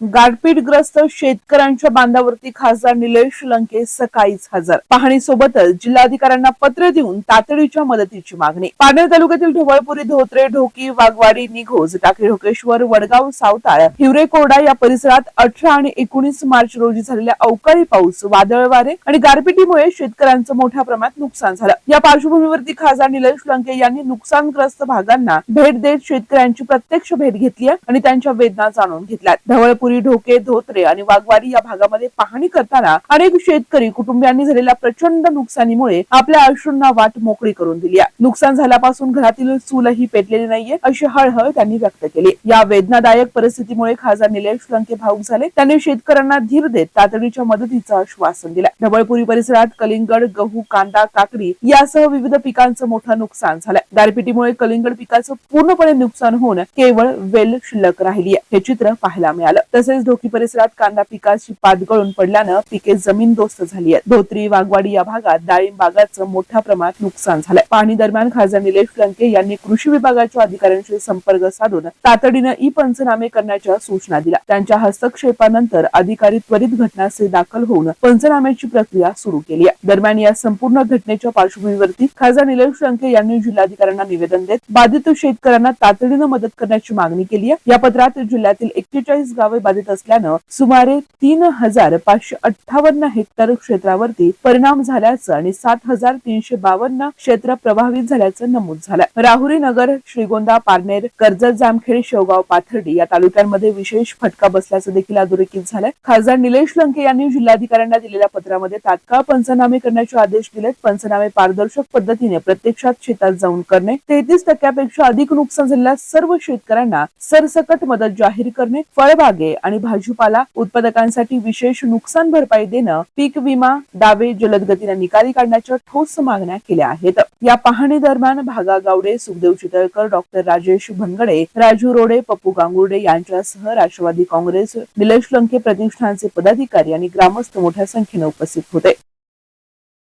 गारपीटग्रस्त शेतकऱ्यांच्या बांधावरती खासदार निलेश लंके सकाळीच हजर. पाहणीसोबतच जिल्हाधिकाऱ्यांना पत्र देऊन तातडीच्या मदतीची मागणी. पारनेर तालुक्यातील ढवळपुरी, धोत्रे, ढोकी, वाघवाडी, निघोज, टाकळी ढोकेश्वर, वडगाव, सावताळ, हिवरेकोरडा या परिसरात 18 आणि 19 मार्च रोजी झालेल्या अवकाळी पाऊस, वादळ वारे आणि गारपिटीमुळे शेतकऱ्यांचं मोठ्या प्रमाणात नुकसान झालं. या पार्श्वभूमीवरती खासदार निलेश लंके यांनी नुकसानग्रस्त भागांना भेट देत शेतकऱ्यांची प्रत्यक्ष भेट घेतली आणि त्यांच्या वेदना जाणून घेतल्या. ढवळपुरी, ढोके, धोत्रे आणि वाघवाडी या भागामध्ये पाहणी करताना अनेक शेतकरी कुटुंबियांनी झालेल्या प्रचंड नुकसानीमुळे आपल्या अश्रूंना वाट मोकळी करून दिली आहे. नुकसान झाल्यापासून घरातील चूलही पेटलेली नाहीये अशी हळहळ त्यांनी व्यक्त केली. या वेदनादायक परिस्थितीमुळे खासदार निलेश लंके भावुक झाले. त्यांनी शेतकऱ्यांना धीर देत तातडीच्या मदतीचं आश्वासन दिलं. ढवळपुरी परिसरात कलिंगड, गहू, कांदा, काकडी यासह विविध पिकांचं मोठं नुकसान झालंय. गारपिटीमुळे कलिंगड पिकाचं पूर्णपणे नुकसान होऊन केवळ वेल शिल्लक राहिली आहे, हे चित्र पाहायला मिळालं. तसेच ढोकी परिसरात कांदा पिकाची पात गळून पडल्यानं पिके जमीनदोस्त झाली आहेत. धोत्री, वाघवाडी या भागात डाळिंब बागाचं मोठ्या प्रमाणात नुकसान झालंय. पाहणी दरम्यान खासदार निलेश लंके यांनी कृषी विभागाच्या अधिकाऱ्यांशी संपर्क साधून तातडीनं ई पंचनामे करण्याच्या सूचना दिल्या. त्यांच्या हस्तक्षेपानंतर अधिकारी त्वरित घटनास्थळी दाखल होऊन पंचनाम्याची प्रक्रिया सुरू केली आहे. दरम्यान या संपूर्ण घटनेच्या पार्श्वभूमीवरती खासदार निलेश लंके यांनी जिल्हाधिकाऱ्यांना निवेदन देत बाधित शेतकऱ्यांना तातडीनं मदत करण्याची मागणी केली आहे. या पत्रात जिल्ह्यातील 41 गावे बाधित असल्यानं सुमारे 3,558 हेक्टर क्षेत्रावरती परिणाम झाल्याचं आणि 7,352 क्षेत्र प्रभावित झाल्याचं नमूद झालं. राहुरी नगर, श्रीगोंदा, पारनेर, कर्जत, जामखेड, शेवगाव, पाथर्डी या तालुक्यांमध्ये विशेष फटका बसल्याचं देखील अधोरेखित झालंय. खासदार निलेश लंके यांनी जिल्हाधिकाऱ्यांना दिलेल्या पत्रामध्ये तात्काळ पंचनामे करण्याचे आदेश दिलेत. पंचनामे पारदर्शक पद्धतीने प्रत्यक्षात शेतात जाऊन करणे, 33% अधिक नुकसान झालेल्या सर्व शेतकऱ्यांना सरसकट मदत जाहीर करणे, फळबागे आणि भाजीपाला उत्पादकांसाठी विशेष नुकसान भरपाई देणं, पीक विमा दावे जलद गतीने निकाली काढण्याच्या ठोस मागण्या केल्या आहेत. या पाहणी दरम्यान भागा गावडे, सुखदेव चितळकर, डॉक्टर राजेश भनगडे, राजू रोडे, पप्पू गांगुर्डे यांच्यासह राष्ट्रवादी काँग्रेस, निलेश लंके प्रतिष्ठानचे पदाधिकारी आणि ग्रामस्थ मोठ्या संख्येने उपस्थित होते.